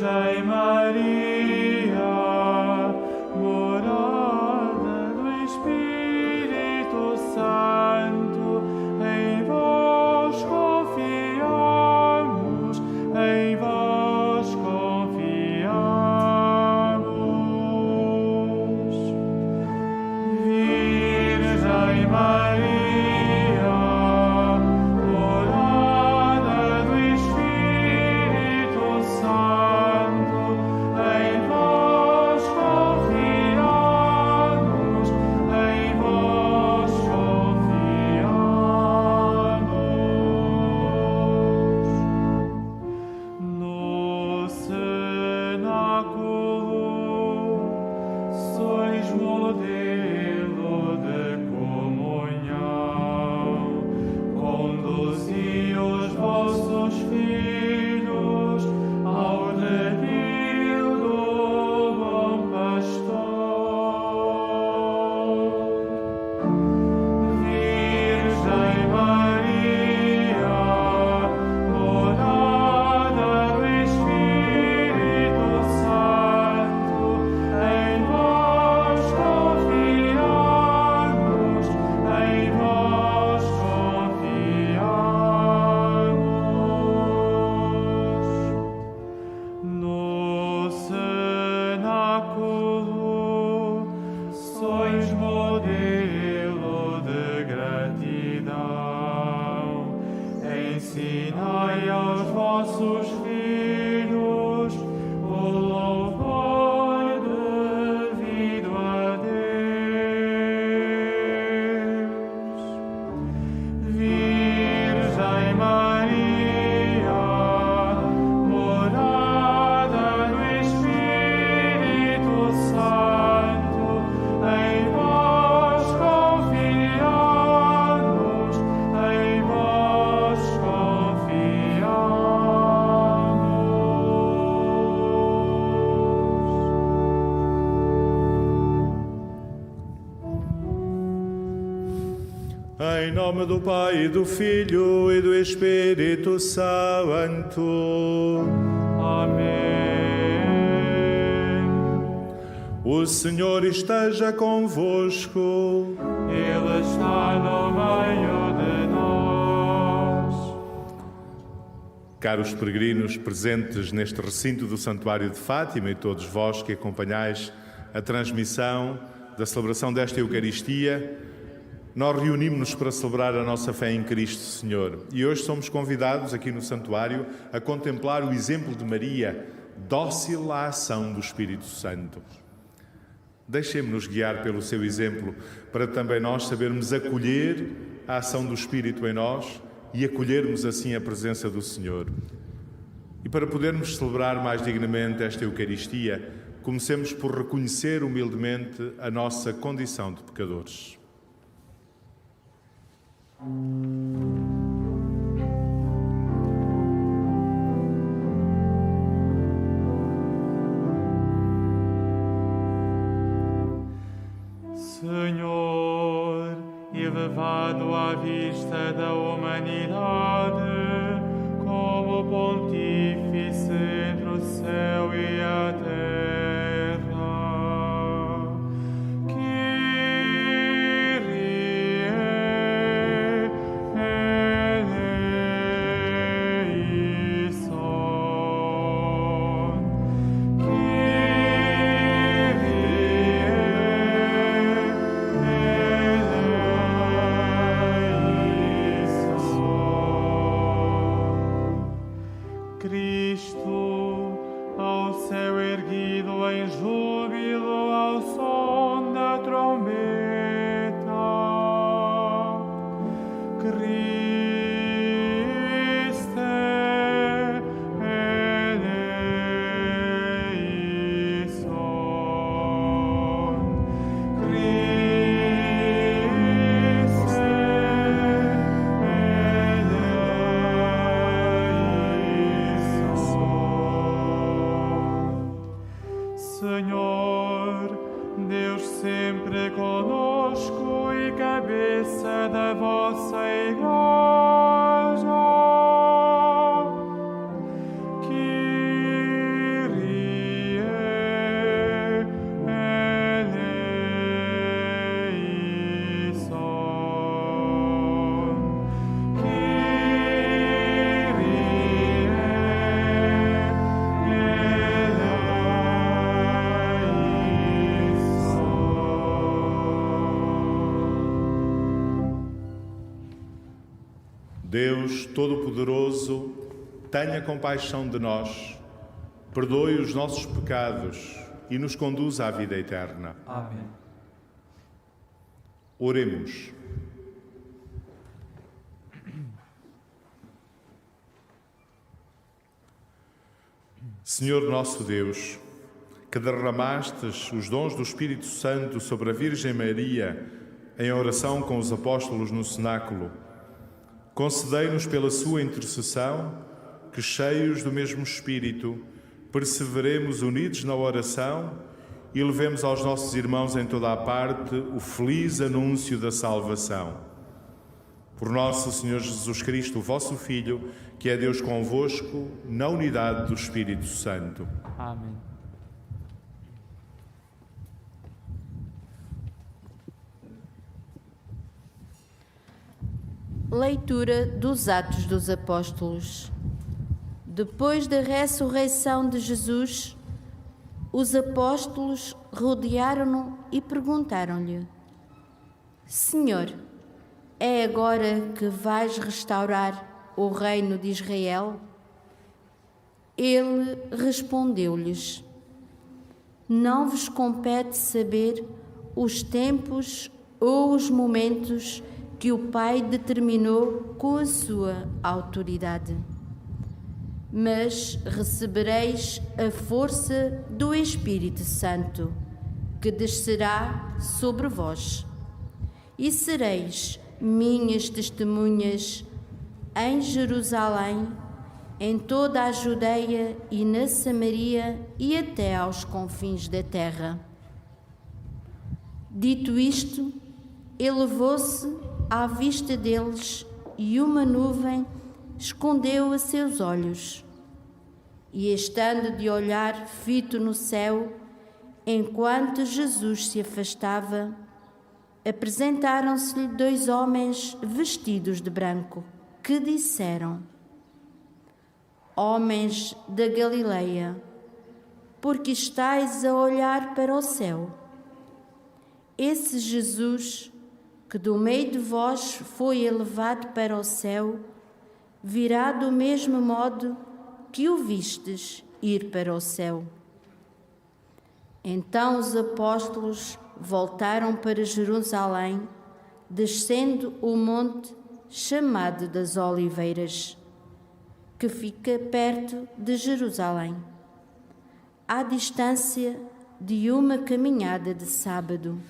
Virgem Maria, morada do Espírito Santo, em vós confiamos, em vós confiamos. Virgem Maria, morada do Espírito Santo, em vós confiamos, em vós confiamos. No cenáculo sois modelo de comunhão, conduzi os vossos filhos ao redil do bom pastor. Virgem Maria, morada do Espírito Santo, em vós confiamos, em vós confiamos. No cenáculo sois modelo de gratidão, ensinai aos vossos filhos o louvor devido a Deus. Virgem Maria, morada do Espírito Santo, em vós confiamos, em vós confiamos. Em nome do Pai, e do Filho e do Espírito Santo. Amém. O Senhor esteja convosco. Ele está no meio de nós. Caros peregrinos presentes neste recinto do Santuário de Fátima e todos vós que acompanhais a transmissão da celebração desta Eucaristia, nós reunimos-nos para celebrar a nossa fé em Cristo Senhor. E hoje somos convidados aqui no Santuário a contemplar o exemplo de Maria, dócil à ação do Espírito Santo. Deixemos-nos guiar pelo seu exemplo para também nós sabermos acolher a ação do Espírito em nós e acolhermos assim a presença do Senhor. E para podermos celebrar mais dignamente esta Eucaristia, comecemos por reconhecer humildemente a nossa condição de pecadores. Senhor, elevado à vista da humanidade, como pontífice entre o céu e a terra, Kyrie eleison. Cristo, ao céu erguido em júbilo ao som da trombeta. Christe eleison. Christe eleison. Senhor, Deus sempre conosco e cabeça da vossa igreja, Kyrie Deus Todo-Poderoso, tenha compaixão de nós, perdoe os nossos pecados e nos conduza à vida eterna. Amém. Oremos. Senhor nosso Deus, que derramastes os dons do Espírito Santo sobre a Virgem Maria em oração com os apóstolos no cenáculo, concedei-nos pela sua intercessão que, cheios do mesmo Espírito, perseveremos unidos na oração e levemos aos nossos irmãos em toda a parte o feliz anúncio da salvação. Por nosso Senhor Jesus Cristo, vosso Filho, que é Deus convosco, na unidade do Espírito Santo. Amém. Leitura dos Atos dos Apóstolos. Depois da ressurreição de Jesus, os apóstolos rodearam-no e perguntaram-lhe: Senhor, é agora que vais restaurar o reino de Israel? Ele respondeu-lhes: Não vos compete saber os tempos ou os momentos que o Pai determinou com a sua autoridade. Mas recebereis a força do Espírito Santo, que descerá sobre vós, e sereis minhas testemunhas em Jerusalém, em toda a Judeia e na Samaria e até aos confins da terra. Dito isto, elevou-se à vista deles e uma nuvem escondeu a seus olhos. E estando de olhar fito no céu, enquanto Jesus se afastava, apresentaram-se-lhe 2 homens vestidos de branco, que disseram: Homens da Galileia, por que estáis a olhar para o céu? Esse Jesus, que do meio de vós foi elevado para o céu, virá do mesmo modo que o vistes ir para o céu. Então os apóstolos voltaram para Jerusalém, descendo o monte chamado das Oliveiras, que fica perto de Jerusalém, à distância de uma caminhada de sábado.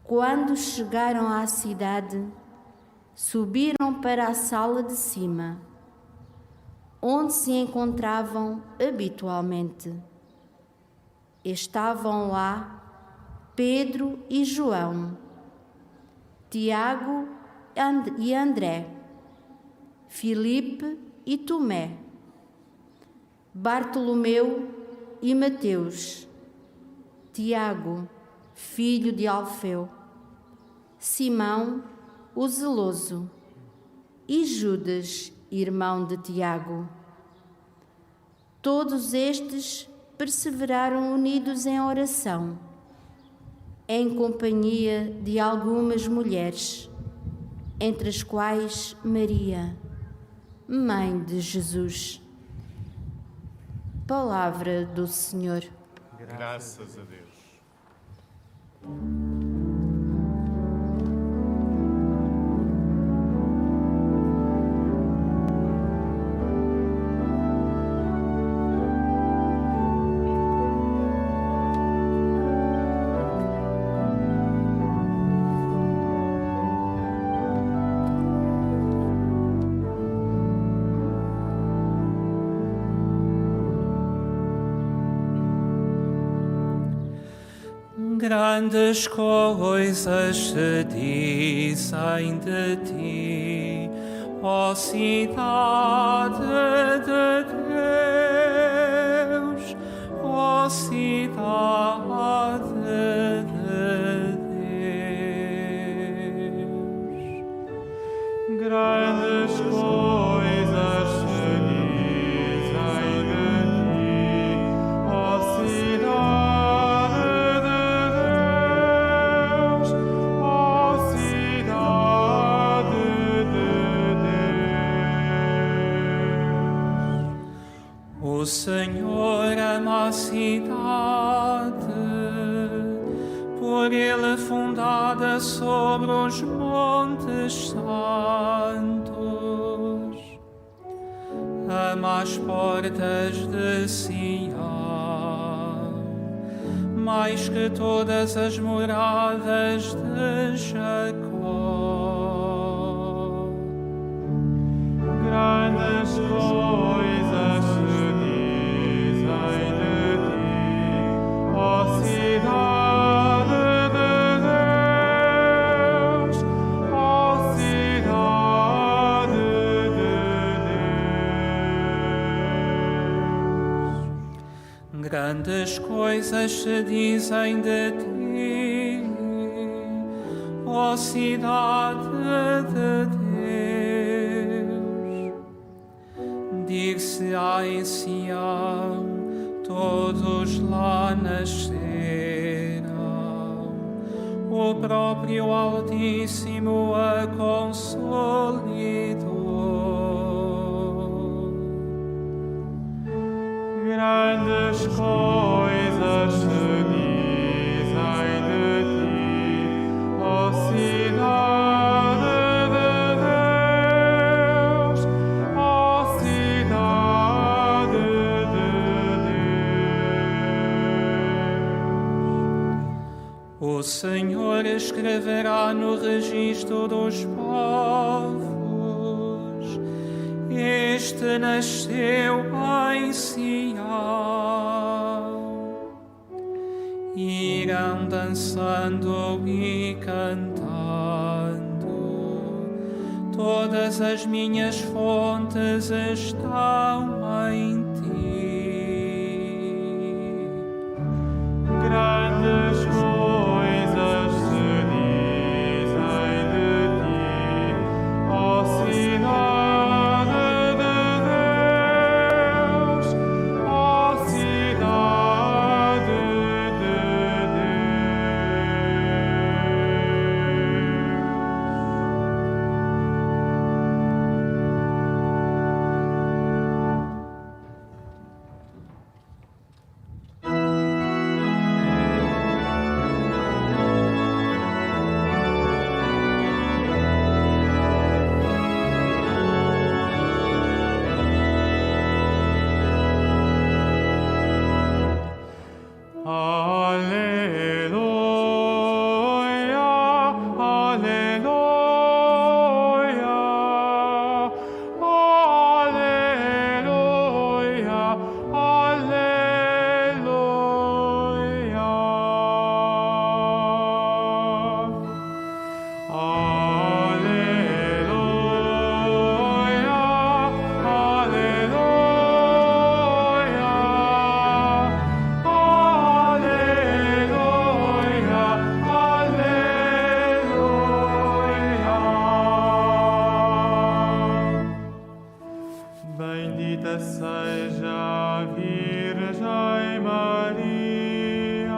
Quando chegaram à cidade, subiram para a sala de cima, onde se encontravam habitualmente. Estavam lá Pedro e João, Tiago e André, Filipe e Tomé, Bartolomeu e Mateus, Tiago, filho de Alfeu, Simão, o zeloso, e Judas, irmão de Tiago. Todos estes perseveraram unidos em oração, em companhia de algumas mulheres, entre as quais Maria, mãe de Jesus. Palavra do Senhor. Graças a Deus. Grandes coisas se dizem de ti, ó cidade de Deus, ó cidade de Deus. Grandes coisas se dizem de ti, ó cidade de Deus, ó cidade de Deus. O Senhor ama a cidade, por ele fundada sobre os montes santos. Ama as portas de Sião, mais que todas as moradas de Jacó. Grandes coisas se dizem de ti, ó cidade de Deus, ó cidade de Deus. Grandes coisas se dizem de ti, ó cidade de Deus. Dir-se-á em Sião, todos lá nasceram, o próprio Altíssimo a consolidou. Grandes coisas se dizem de ti, ó cidade de Deus, ó cidade de Deus. O Senhor escreverá no registro dos povos: este nasceu em Sião. Irão dançando e cantando, todas as minhas fontes estão em ti. Grandes coisas se dizem de ti, ó cidade de Deus, ó cidade de Bendita seja a Virgem Maria,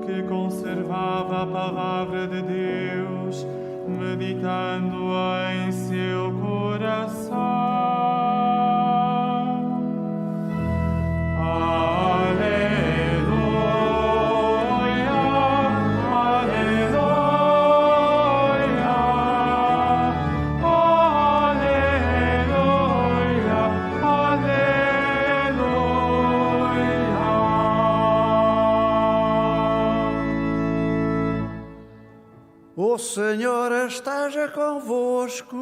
que conservava a palavra de Deus, meditando em seu coração. O Senhor esteja convosco.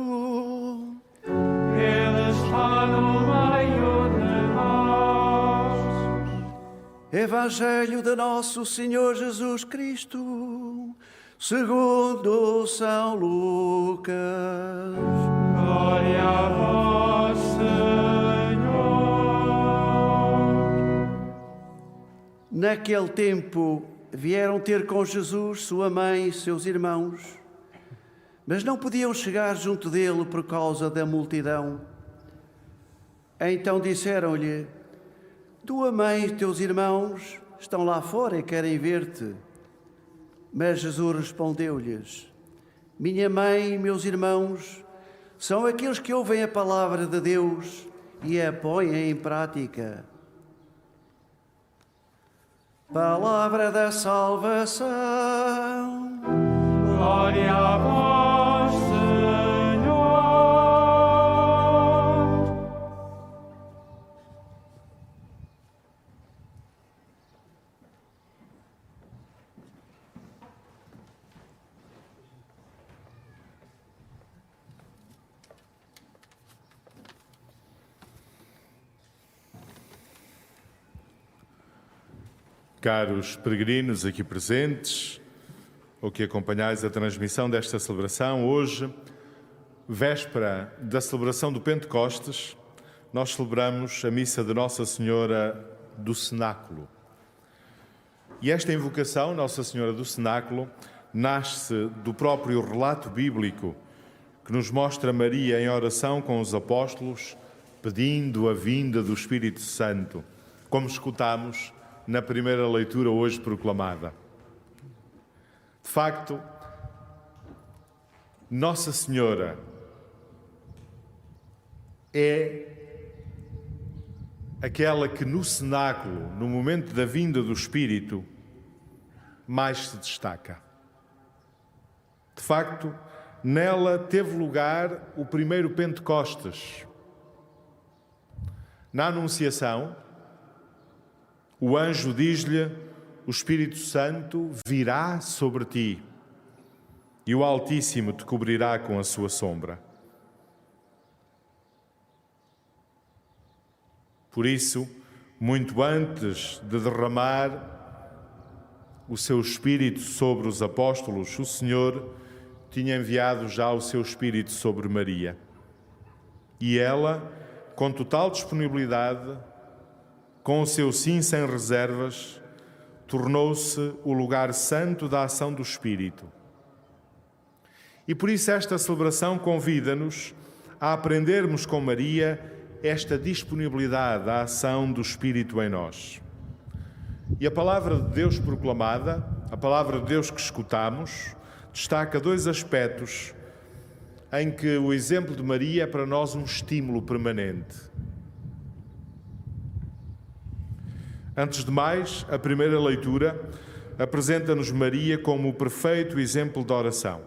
Ele está no meio de nós. Evangelho de nosso Senhor Jesus Cristo, segundo São Lucas. Glória a vós, Senhor. Naquele tempo vieram ter com Jesus sua mãe e seus irmãos, mas não podiam chegar junto dele por causa da multidão. Então disseram-lhe: tua mãe e teus irmãos estão lá fora e querem ver-te. Mas Jesus respondeu-lhes: minha mãe e meus irmãos são aqueles que ouvem a palavra de Deus e a põe em prática. Palavra da salvação. Glória a vós, Senhor. Caros peregrinos aqui presentes, ou que acompanhais a transmissão desta celebração, hoje, véspera da celebração do Pentecostes, nós celebramos a missa de Nossa Senhora do Cenáculo. E esta invocação, Nossa Senhora do Cenáculo, nasce do próprio relato bíblico que nos mostra Maria em oração com os apóstolos, pedindo a vinda do Espírito Santo, como escutamos na primeira leitura hoje proclamada. De facto, Nossa Senhora é aquela que no cenáculo, no momento da vinda do Espírito, mais se destaca. De facto, nela teve lugar o primeiro Pentecostes. Na Anunciação, o anjo diz-lhe: o Espírito Santo virá sobre ti e o Altíssimo te cobrirá com a sua sombra. Por isso, muito antes de derramar o seu Espírito sobre os apóstolos, o Senhor tinha enviado já o seu Espírito sobre Maria. E ela, com total disponibilidade, com o seu sim sem reservas, tornou-se o lugar santo da ação do Espírito. E por isso esta celebração convida-nos a aprendermos com Maria esta disponibilidade à ação do Espírito em nós. E a palavra de Deus proclamada, a palavra de Deus que escutamos, destaca dois aspectos em que o exemplo de Maria é para nós um estímulo permanente. Antes de mais, a primeira leitura apresenta-nos Maria como o perfeito exemplo de oração.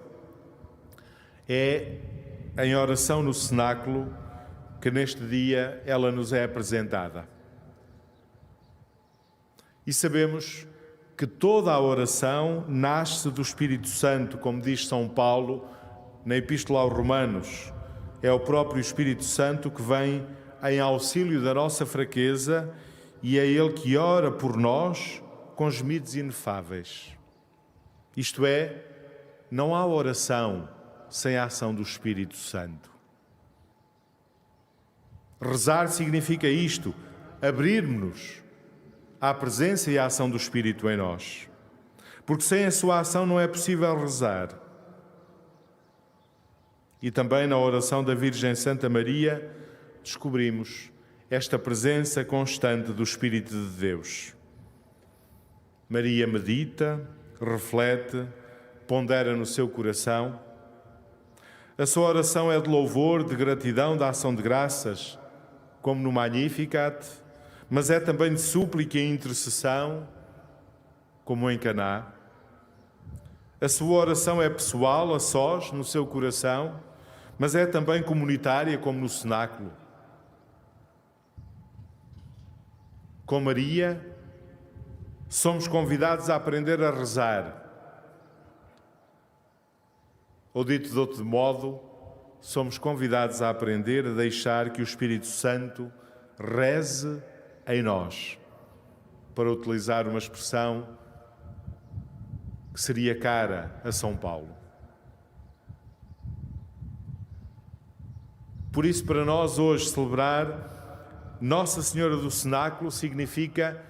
É em oração no cenáculo que neste dia ela nos é apresentada. E sabemos que toda a oração nasce do Espírito Santo, como diz São Paulo na Epístola aos Romanos. É o próprio Espírito Santo que vem em auxílio da nossa fraqueza e é Ele que ora por nós com gemidos inefáveis. Isto é, não há oração sem a ação do Espírito Santo. Rezar significa isto, abrir-nos à presença e à ação do Espírito em nós. Porque sem a sua ação não é possível rezar. E também na oração da Virgem Santa Maria descobrimos esta presença constante do Espírito de Deus. Maria medita, reflete, pondera no seu coração. A sua oração é de louvor, de gratidão, de ação de graças, como no Magnificat, mas é também de súplica e intercessão, como em Caná. A sua oração é pessoal, a sós, no seu coração, mas é também comunitária, como no cenáculo. Com Maria, somos convidados a aprender a rezar. Ou dito de outro modo, somos convidados a aprender a deixar que o Espírito Santo reze em nós, para utilizar uma expressão que seria cara a São Paulo. Por isso, para nós hoje celebrar Nossa Senhora do Cenáculo significa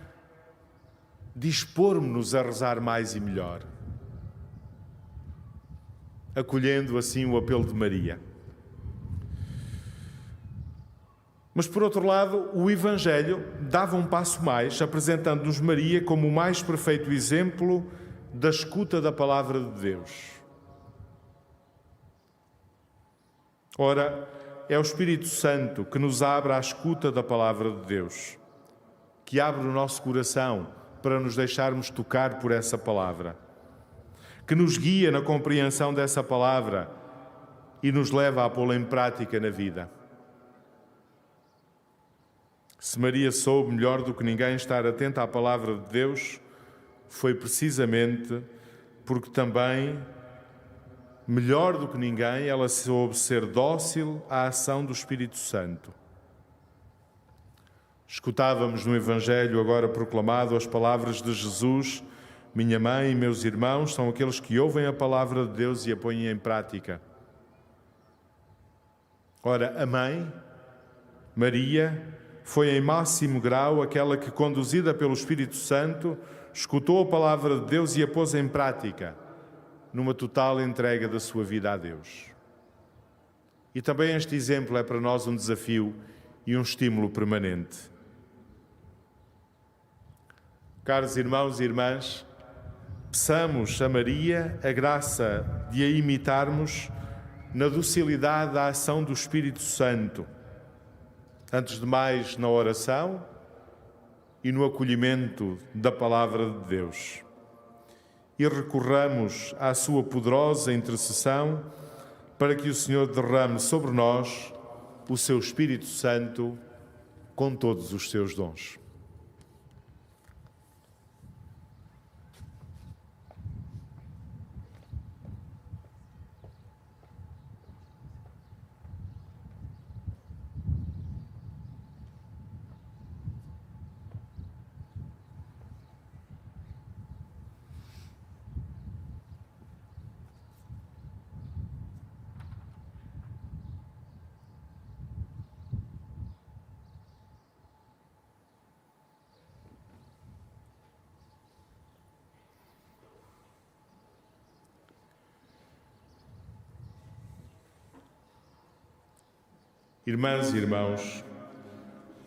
dispormos-nos a rezar mais e melhor, acolhendo assim o apelo de Maria. Mas, por outro lado, o Evangelho dava um passo mais, apresentando-nos Maria como o mais perfeito exemplo da escuta da palavra de Deus. Ora, é o Espírito Santo que nos abre à escuta da palavra de Deus, que abre o nosso coração para nos deixarmos tocar por essa palavra, que nos guia na compreensão dessa palavra e nos leva a pô-la em prática na vida. Se Maria soube melhor do que ninguém estar atenta à palavra de Deus, foi precisamente porque também, melhor do que ninguém, ela soube ser dócil à ação do Espírito Santo. Escutávamos no Evangelho agora proclamado as palavras de Jesus: minha mãe e meus irmãos são aqueles que ouvem a palavra de Deus e a põem em prática. Ora, a mãe, Maria, foi em máximo grau aquela que, conduzida pelo Espírito Santo, escutou a palavra de Deus e a pôs em prática, numa total entrega da sua vida a Deus. E também este exemplo é para nós um desafio e um estímulo permanente. Caros irmãos e irmãs, peçamos a Maria a graça de a imitarmos na docilidade da ação do Espírito Santo, antes de mais na oração e no acolhimento da palavra de Deus. E recorramos à sua poderosa intercessão para que o Senhor derrame sobre nós o seu Espírito Santo com todos os seus dons. Irmãs e irmãos,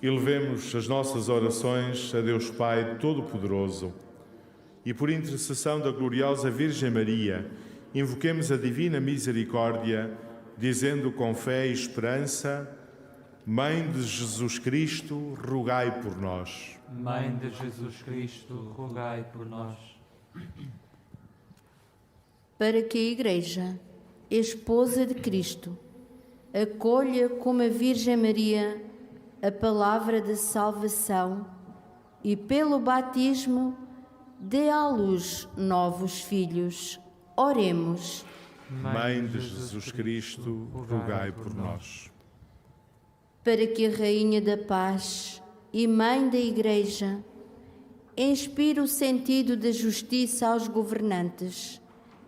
elevemos as nossas orações a Deus Pai Todo-Poderoso e, por intercessão da gloriosa Virgem Maria, invoquemos a divina misericórdia, dizendo com fé e esperança: Mãe de Jesus Cristo, rogai por nós. Mãe de Jesus Cristo, rogai por nós. Para que a Igreja, esposa de Cristo, acolha como a Virgem Maria a palavra de salvação e, pelo batismo, dê à luz novos filhos. Oremos. Mãe de Jesus Cristo, rogai por nós. Para que a Rainha da Paz e Mãe da Igreja inspire o sentido da justiça aos governantes,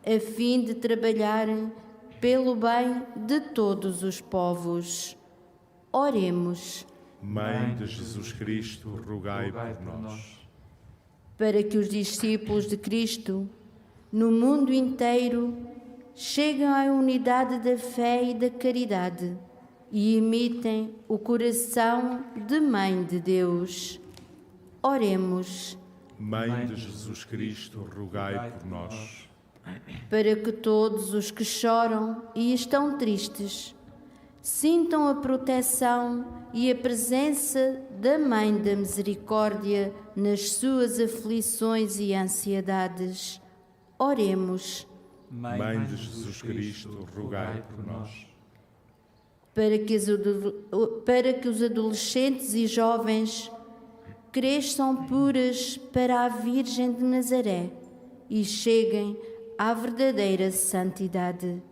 a fim de trabalharem pelo bem de todos os povos. Oremos. Mãe de Jesus Cristo, rogai por nós. Para que os discípulos de Cristo, no mundo inteiro, cheguem à unidade da fé e da caridade e imitem o coração de Mãe de Deus. Oremos. Mãe de Jesus Cristo, rogai por nós. Para que todos os que choram e estão tristes sintam a proteção e a presença da Mãe da Misericórdia nas suas aflições e ansiedades. Oremos. Mãe de Jesus Cristo, rogai por nós. Para que os adolescentes e jovens cresçam puras para a Virgem de Nazaré e cheguem à verdadeira santidade.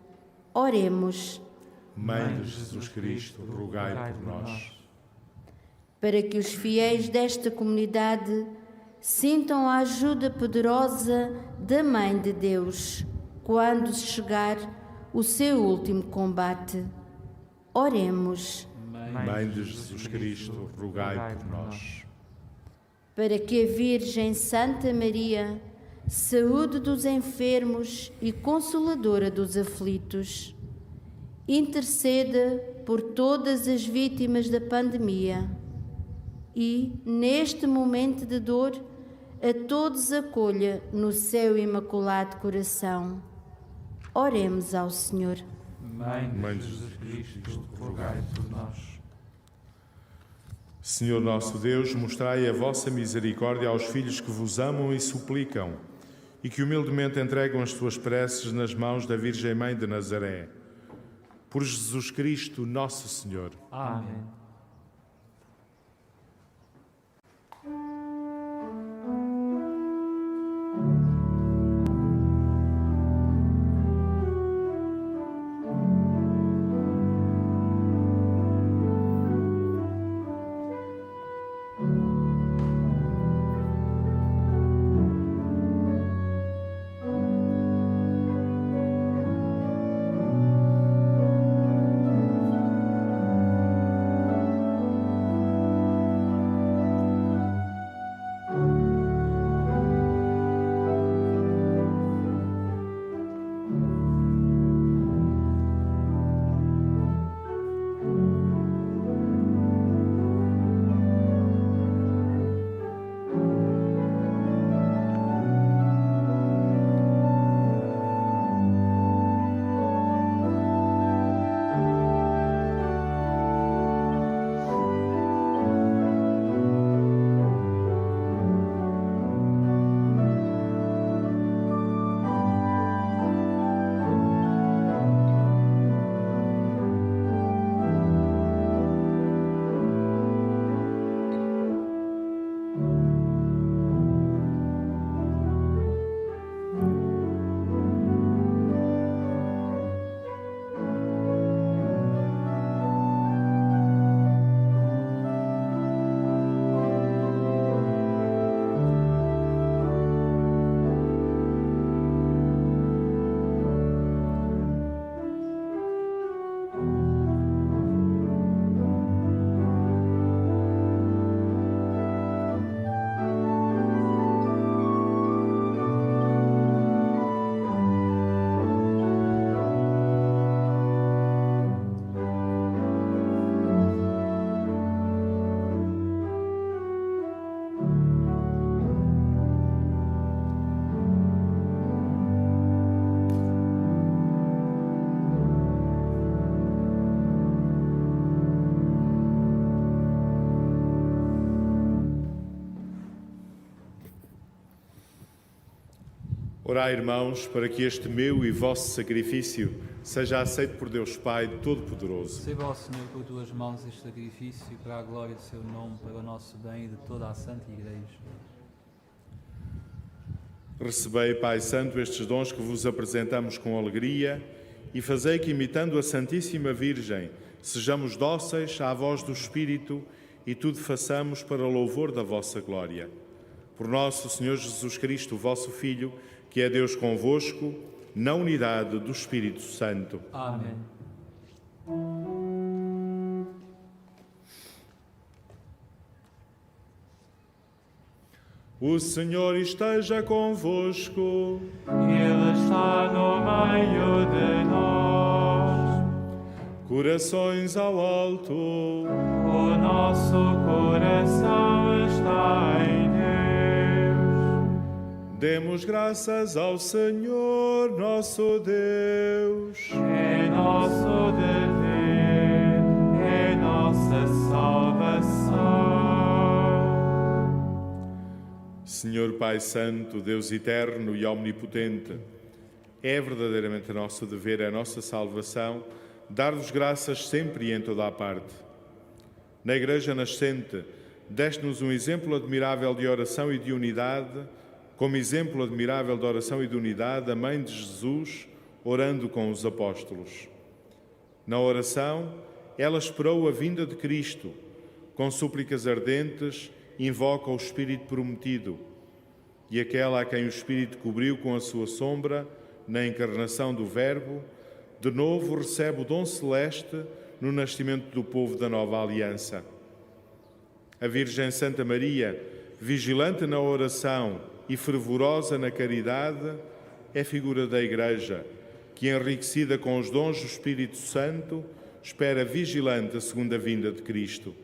Oremos. Mãe de Jesus Cristo, rogai por nós. Para que os fiéis desta comunidade sintam a ajuda poderosa da Mãe de Deus quando chegar o seu último combate. Oremos. Mãe de Jesus Cristo, rogai por nós. Para que a Virgem Santa Maria, saúde dos enfermos e consoladora dos aflitos, interceda por todas as vítimas da pandemia e, neste momento de dor, a todos acolha no seu imaculado coração. Oremos ao Senhor. Mãe de Jesus Cristo, rogai por nós. Senhor nosso Deus, mostrai a vossa misericórdia aos filhos que vos amam e suplicam, e que humildemente entregam as suas preces nas mãos da Virgem Mãe de Nazaré. Por Jesus Cristo, nosso Senhor. Amém. Orai, irmãos, para que este meu e vosso sacrifício seja aceito por Deus Pai Todo-Poderoso. Receba, ó Senhor, por tuas mãos este sacrifício para a glória do seu nome, para o nosso bem e de toda a Santa Igreja. Recebei, Pai Santo, estes dons que vos apresentamos com alegria e fazei que, imitando a Santíssima Virgem, sejamos dóceis à voz do Espírito e tudo façamos para o louvor da vossa glória. Por nosso Senhor Jesus Cristo, vosso Filho, que é Deus convosco, na unidade do Espírito Santo. Amém. O Senhor esteja convosco. Ele está no meio de nós. Corações ao alto. O nosso coração está em Deus. Demos graças ao Senhor, nosso Deus. É nosso dever, é nossa salvação. Senhor Pai Santo, Deus eterno e omnipotente, é verdadeiramente nosso dever, é nossa salvação, dar-vos graças sempre e em toda a parte. Na Igreja nascente, deste-nos um exemplo admirável de oração e de unidade, como exemplo admirável de oração e de unidade, a Mãe de Jesus, orando com os apóstolos. Na oração, ela esperou a vinda de Cristo, com súplicas ardentes, invoca o Espírito prometido, e aquela a quem o Espírito cobriu com a sua sombra, na encarnação do Verbo, de novo recebe o dom celeste no nascimento do povo da nova aliança. A Virgem Santa Maria, vigilante na oração e fervorosa na caridade, é figura da Igreja, que, enriquecida com os dons do Espírito Santo, espera vigilante a segunda vinda de Cristo.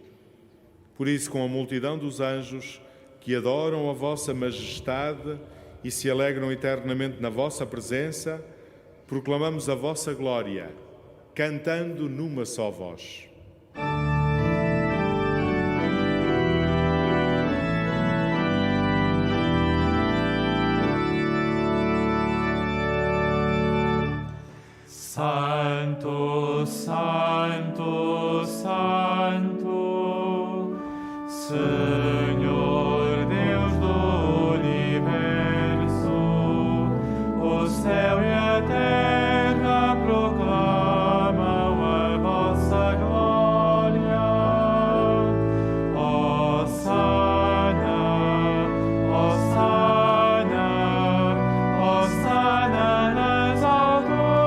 Por isso, com a multidão dos anjos que adoram a vossa majestade e se alegram eternamente na vossa presença, proclamamos a vossa glória cantando numa só voz. Santo, Santo, Santo, Senhor Deus do universo, o céu e a terra proclamam a vossa glória. Hosana, Hosana, Hosana nas alturas.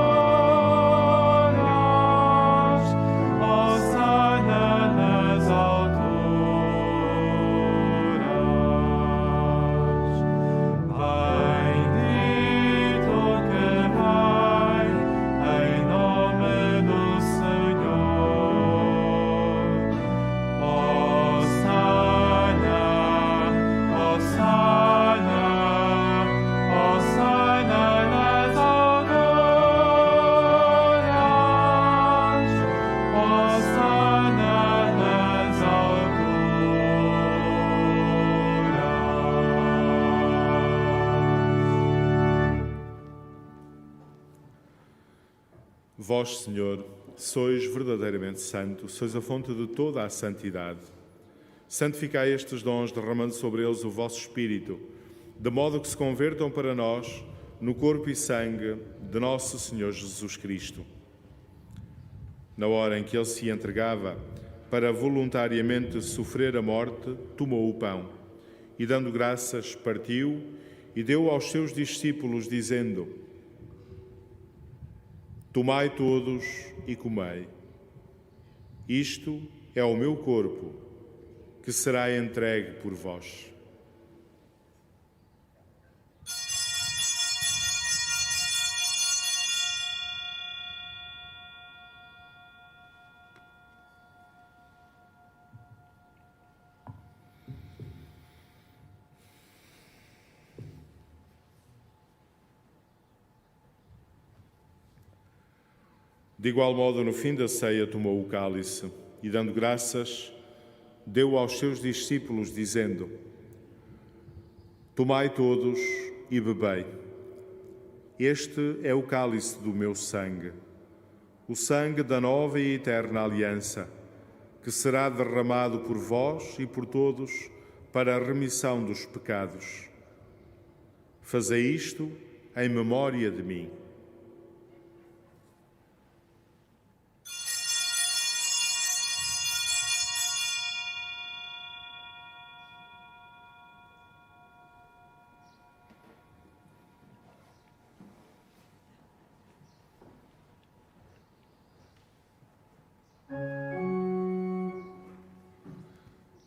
Vós, Senhor, sois verdadeiramente santo, sois a fonte de toda a santidade. Santificai estes dons, derramando sobre eles o vosso Espírito, de modo que se convertam para nós no corpo e sangue de nosso Senhor Jesus Cristo. Na hora em que ele se entregava para voluntariamente sofrer a morte, tomou o pão e, dando graças, partiu e deu aos seus discípulos, dizendo: Tomai todos e comei. Isto é o meu corpo, que será entregue por vós. De igual modo, no fim da ceia, tomou o cálice e, dando graças, deu aos seus discípulos, dizendo: Tomai todos e bebei. Este é o cálice do meu sangue, o sangue da nova e eterna aliança, que será derramado por vós e por todos para a remissão dos pecados. Fazei isto em memória de mim.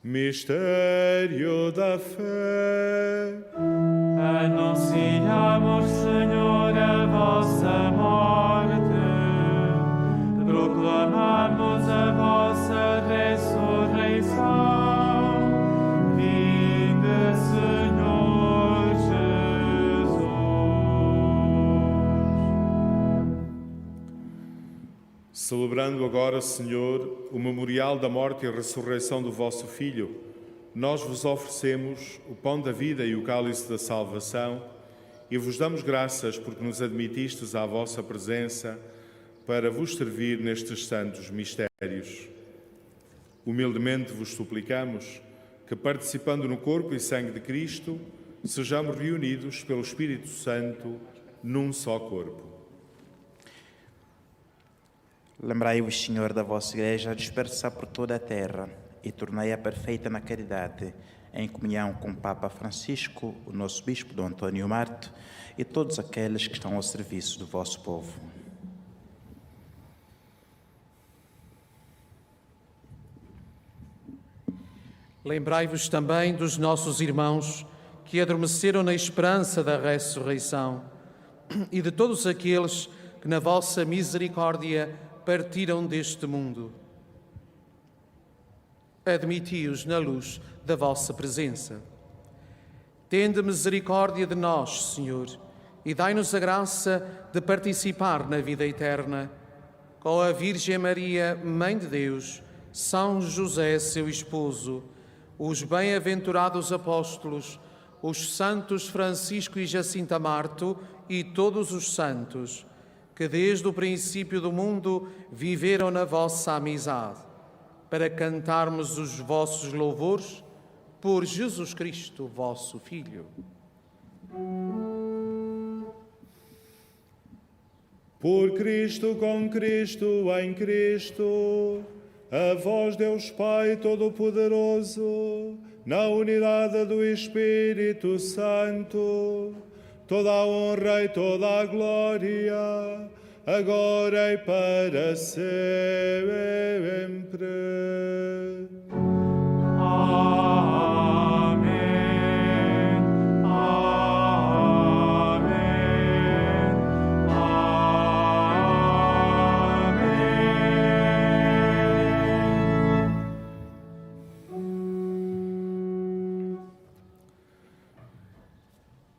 Mistério da fé. Anunciamos, Senhor, a vossa morte, proclamamos a vossa ressurreição. Vinde, Senhor Jesus. Celebrando agora, Senhor, o memorial da morte e ressurreição do vosso Filho, nós vos oferecemos o pão da vida e o cálice da salvação e vos damos graças porque nos admitistes à vossa presença para vos servir nestes santos mistérios. Humildemente vos suplicamos que, participando no corpo e sangue de Cristo, sejamos reunidos pelo Espírito Santo num só corpo. Lembrai-vos, Senhor, da vossa Igreja dispersa por toda a terra e tornai-a perfeita na caridade, em comunhão com o Papa Francisco, o nosso Bispo Dom Antônio Marte e todos aqueles que estão ao serviço do vosso povo. Lembrai-vos também dos nossos irmãos que adormeceram na esperança da ressurreição e de todos aqueles que na vossa misericórdia partiram deste mundo. Admiti-os na luz da vossa presença. Tende misericórdia de nós, Senhor, e dai-nos a graça de participar na vida eterna, com a Virgem Maria, Mãe de Deus, São José, seu esposo, os bem-aventurados apóstolos, os santos Francisco e Jacinta Marto e todos os santos, que desde o princípio do mundo viveram na vossa amizade, para cantarmos os vossos louvores por Jesus Cristo, vosso Filho. Por Cristo, com Cristo, em Cristo, a vós, Deus Pai Todo-Poderoso, na unidade do Espírito Santo, toda a honra e toda a glória, agora e para sempre. Amém.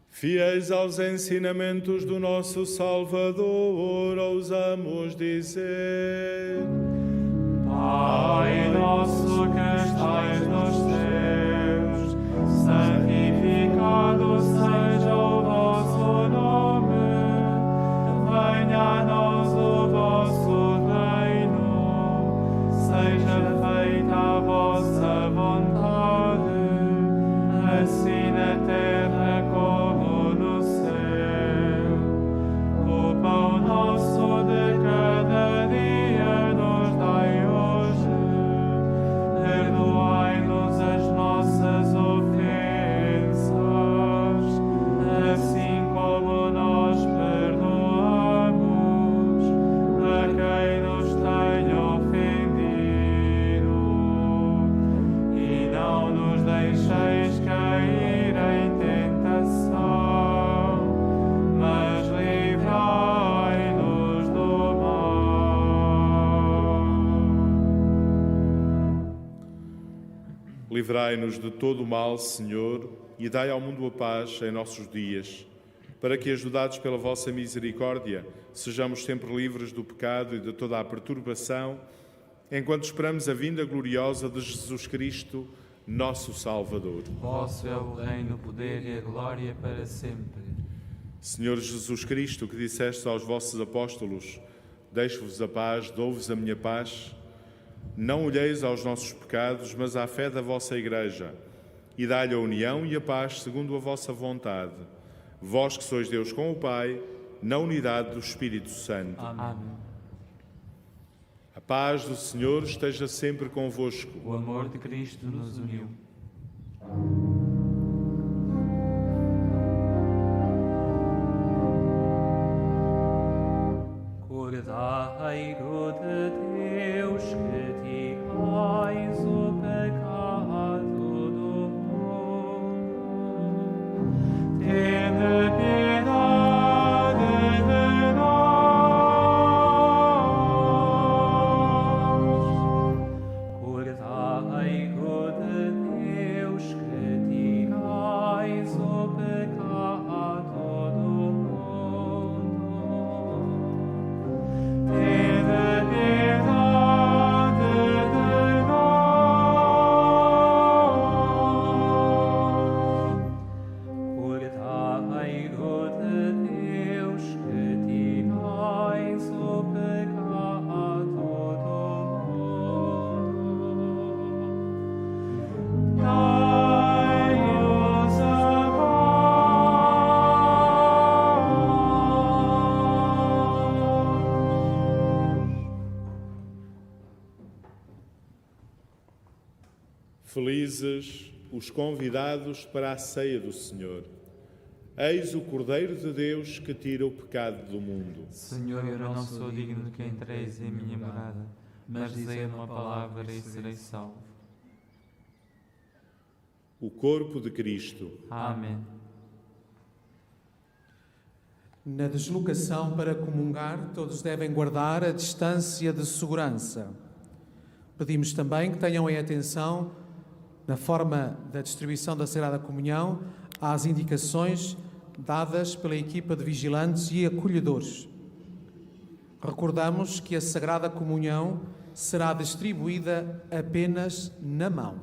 Fiéis aos ensinamentos do nosso Salvador, ousamos dizer: Pai nosso que estais nos céus, santificado seja o vosso nome. Venha a nós o vosso reino. Seja feita a vossa vontade, assim na terra como no céu. O pão nosso de cada dia nos dai hoje. Perdoai-nos as nossas ofensas, assim como nós perdoamos a quem nos tenha ofendido. E não nos deixeis cair em tentação, mas livrai-nos do mal. Livrai-nos de todo o mal, Senhor, e dai ao mundo a paz em nossos dias, para que, ajudados pela vossa misericórdia, sejamos sempre livres do pecado e de toda a perturbação, enquanto esperamos a vinda gloriosa de Jesus Cristo, nosso Salvador. Vosso é o reino, o poder e a glória para sempre. Senhor Jesus Cristo, que disseste aos vossos apóstolos: deixo-vos a paz, dou-vos a minha paz, não olheis aos nossos pecados, mas à fé da vossa Igreja, e dai-lhe a união e a paz segundo a vossa vontade. Vós que sois Deus com o Pai, na unidade do Espírito Santo. Amém. A paz do Senhor esteja sempre convosco. O amor de Cristo nos uniu. Cordeiro de Deus, que tirais o pecado do mundo, tende piedade de nós. Cordeiro de Deus, que tirais o pecado do mundo, tende piedade de nós. Cordeiro de Deus, que tirais o pecado do mundo, dai-nos a Felizes os convidados para a ceia do Senhor. Eis o Cordeiro de Deus que tira o pecado do mundo. Senhor, eu não sou digno de que entreis em minha morada, mas dizei uma palavra e serei salvo. O corpo de Cristo. Amém. Na deslocação para comungar, todos devem guardar a distância de segurança. Pedimos também que tenham em atenção, na forma da distribuição da Sagrada Comunhão, às indicações dadas pela equipa de vigilantes e acolhedores. recordamos que a Sagrada Comunhão será distribuída apenas na mão.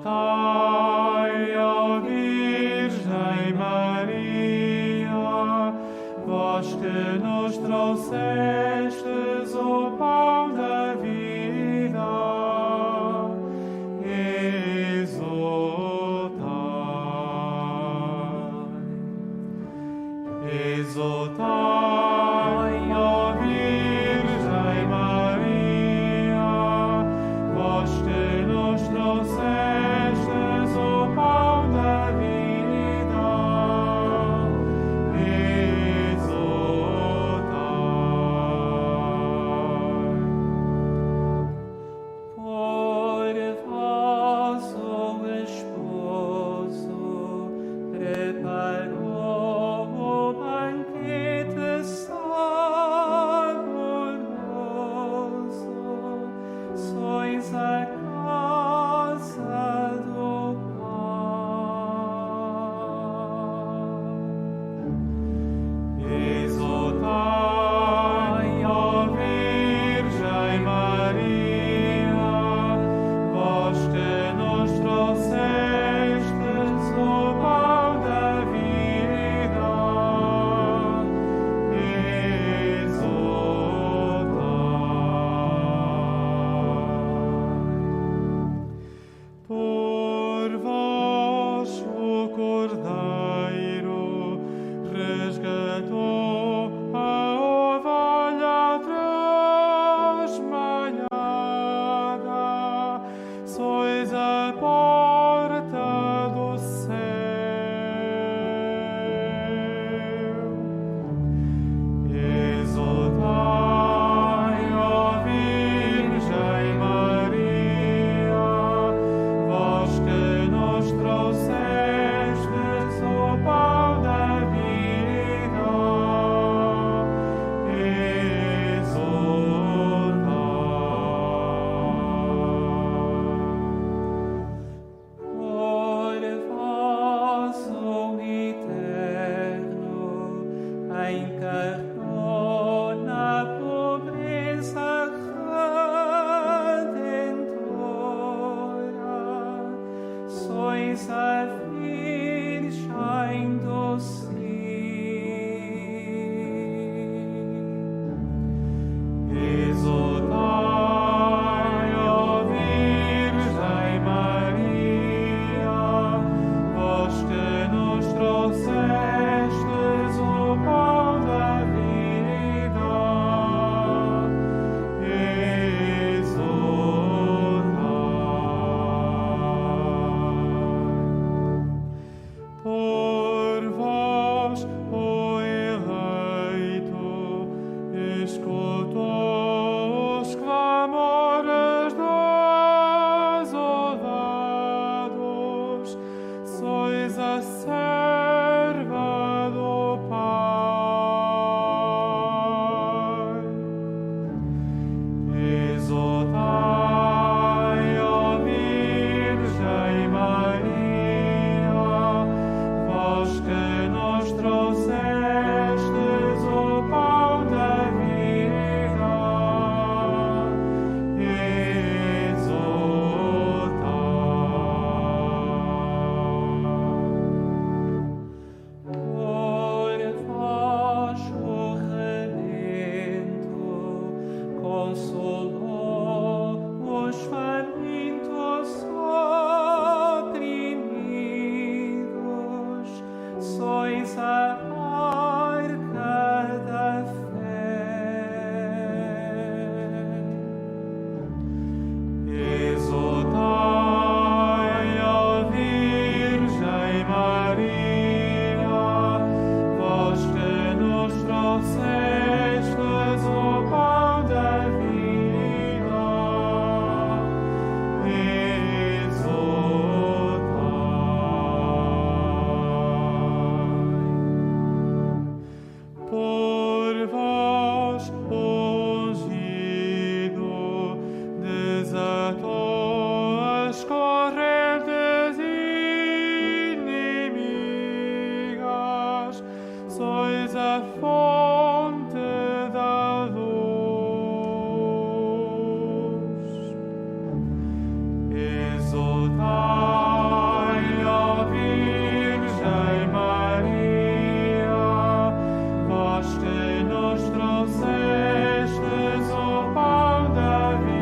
Exultai, ó Virgem Maria, vós que nos trouxestes o pão da vida. Exultai, exultai, ó Virgem Maria, vós que nos trouxestes o pão da vida. Exultai. Por vosso esposo preparou o banquete saboroso, sois a casa do Pai. Exultai, ó Virgem Maria, vós que nos trouxestes o pão da vida. Exultai. Por vós o Cordeiro resgatou a ovelha transmalhada, sois a porta do céu. Exultai, ó Virgem Maria, vós que nos trouxestes o pão da vida. Exultai. Por vós o Eterno encarnou na pobreza redentora, sois a Virgem do Sim. Exultai, ó Virgem Maria, vós que nos trouxestes o pão da vida. sois a fonte da luz. Exultai, ó Virgem Maria, vós que nos trouxestes o pão da vida.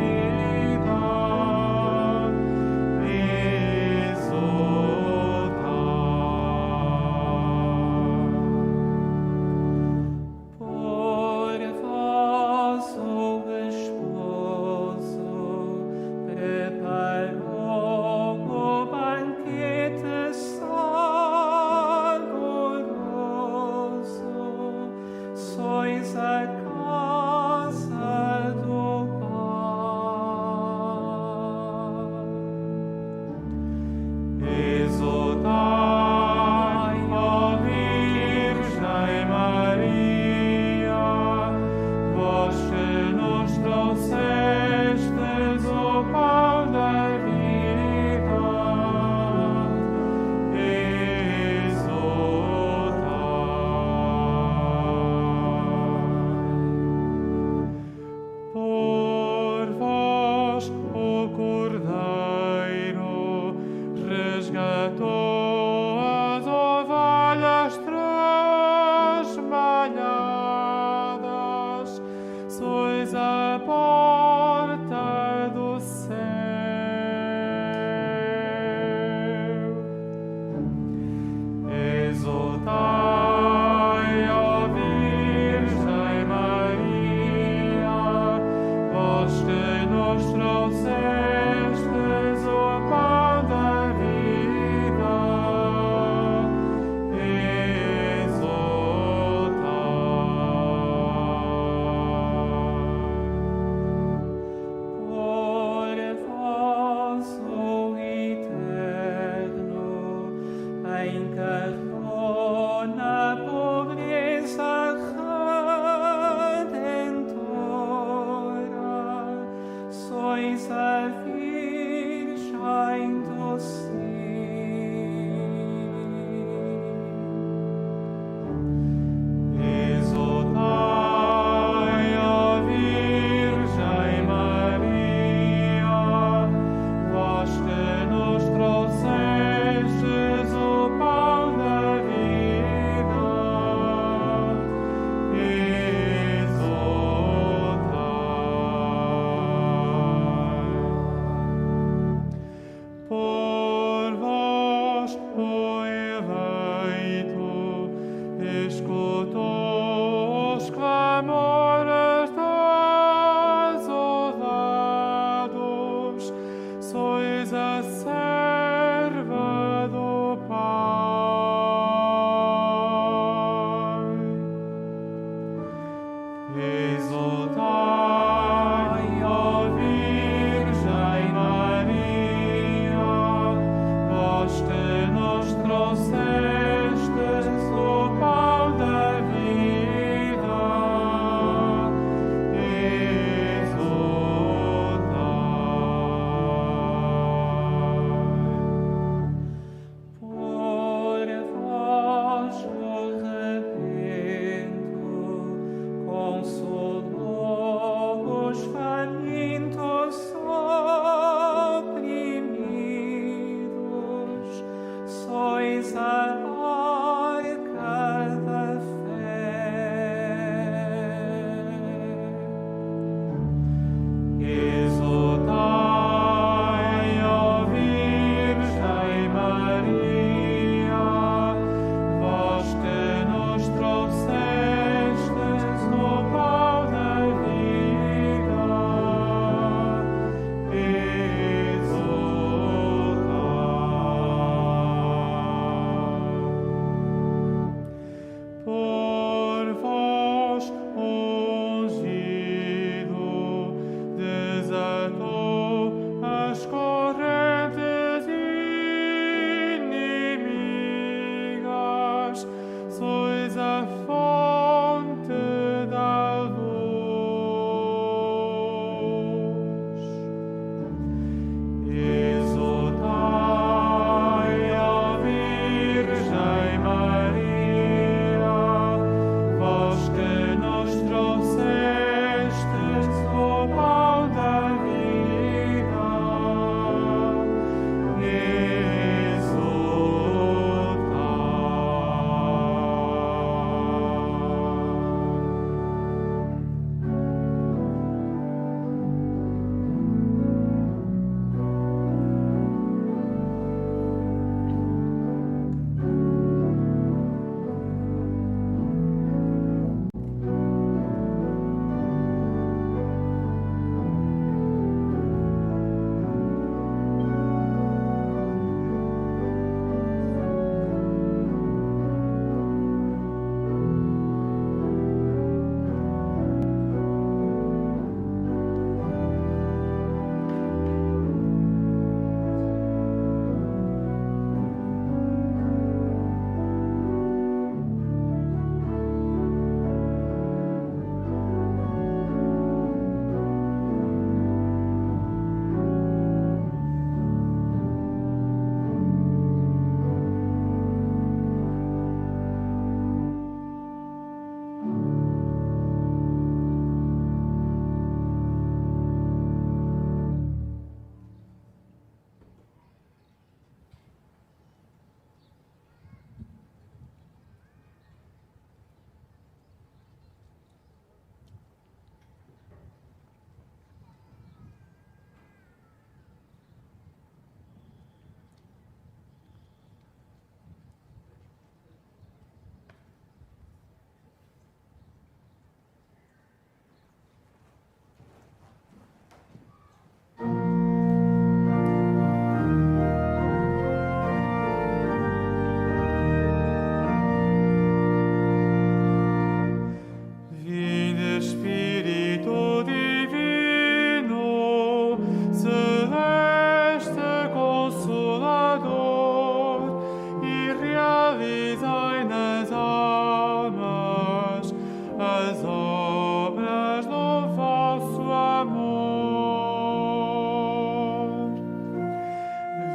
as obras do vosso amor.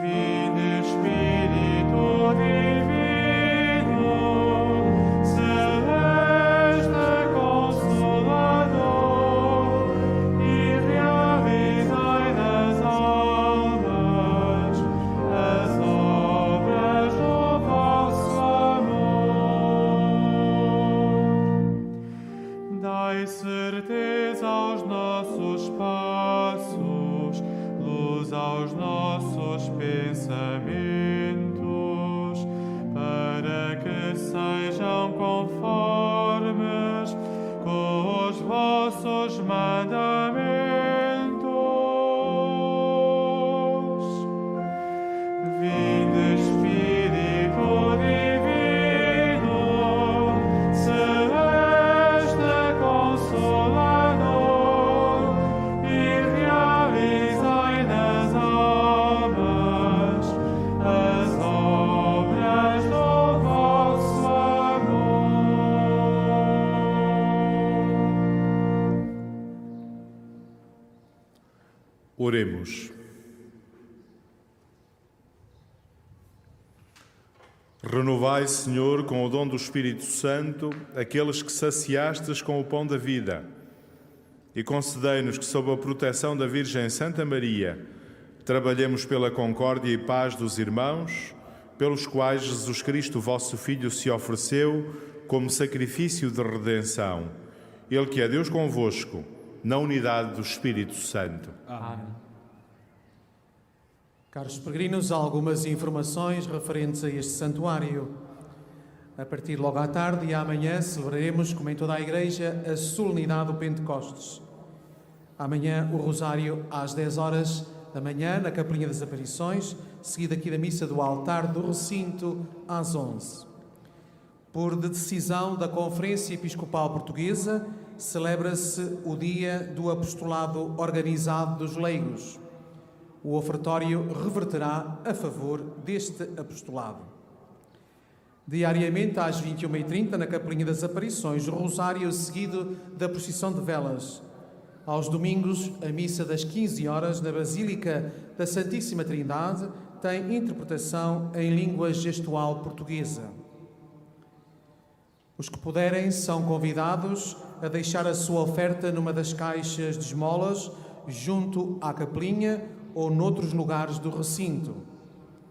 Vinde, Espírito Divino, celeste Consolador, e realizai nas almas as obras do vosso amor. Dai certeza aos nossos passos, luz aos nossos pensamentos, para que sejam conformes com os vossos mandamentos. Vinde, Espírito Divino, celeste Consolador, e realizai nas almas as obras do vosso amor. Oremos. Renovai, Senhor, com o dom do Espírito Santo, aqueles que saciastes com o pão da vida, e concedei-nos que, sob a proteção da Virgem Santa Maria, trabalhemos pela concórdia e paz dos irmãos, pelos quais Jesus Cristo, vosso Filho, se ofereceu como sacrifício de redenção. Ele que é Deus convosco, na unidade do Espírito Santo. Amém. Caros peregrinos, algumas informações referentes a este santuário. A partir de logo à tarde e amanhã celebraremos, como em toda a Igreja, a solenidade do Pentecostes. Amanhã o rosário às 10 horas da manhã na Capelinha das Aparições, seguida aqui da missa do altar do recinto às 11. Por decisão da Conferência Episcopal Portuguesa, celebra-se o Dia do Apostolado Organizado dos Leigos. O ofertório reverterá a favor deste apostolado. Diariamente, às 21h30, na Capelinha das Aparições, o rosário seguido da procissão de velas. Aos domingos, a missa das 15 horas na Basílica da Santíssima Trindade tem interpretação em língua gestual portuguesa. Os que puderem são convidados a deixar a sua oferta numa das caixas de esmolas junto à capelinha ou noutros lugares do recinto.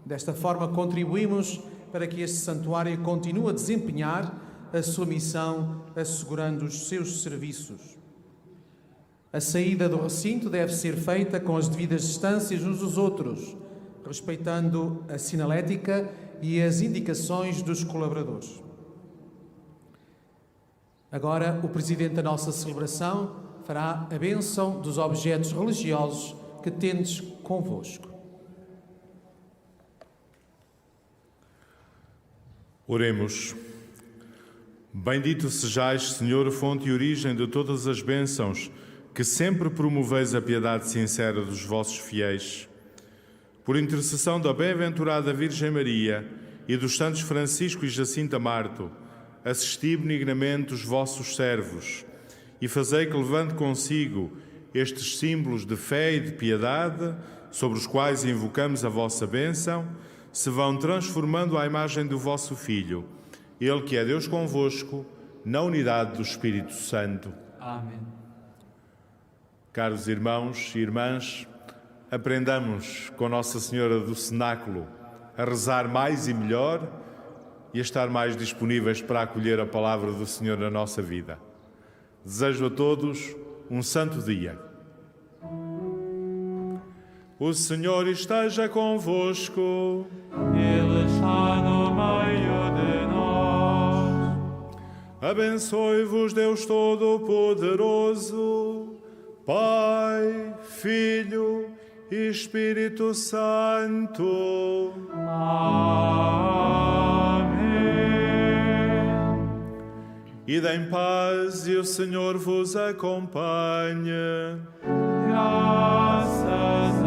Desta forma, contribuímos para que este santuário continue a desempenhar a sua missão, assegurando os seus serviços. A saída do recinto deve ser feita com as devidas distâncias uns dos outros, respeitando a sinalética e as indicações dos colaboradores. Agora, o Presidente da nossa celebração fará a bênção dos objetos religiosos que tendes convosco. Oremos. Bendito sejais, Senhor, fonte e origem de todas as bênçãos, que sempre promoveis a piedade sincera dos vossos fiéis. Por intercessão da bem-aventurada Virgem Maria e dos santos Francisco e Jacinta Marto, assisti benignamente os vossos servos e fazei que levante consigo estes símbolos de fé e de piedade, sobre os quais invocamos a vossa bênção, se vão transformando à imagem do vosso Filho, Ele que é Deus convosco, na unidade do Espírito Santo. Amém. Caros irmãos e irmãs, aprendamos com Nossa Senhora do Cenáculo a rezar mais e melhor e a estar mais disponíveis para acolher a palavra do Senhor na nossa vida. Desejo a todos um santo dia. O Senhor esteja convosco. Ele está no meio de nós. Abençoe-vos Deus Todo-Poderoso, Pai, Filho e Espírito Santo. Amém. Ide em paz e o Senhor vos acompanhe. Graças a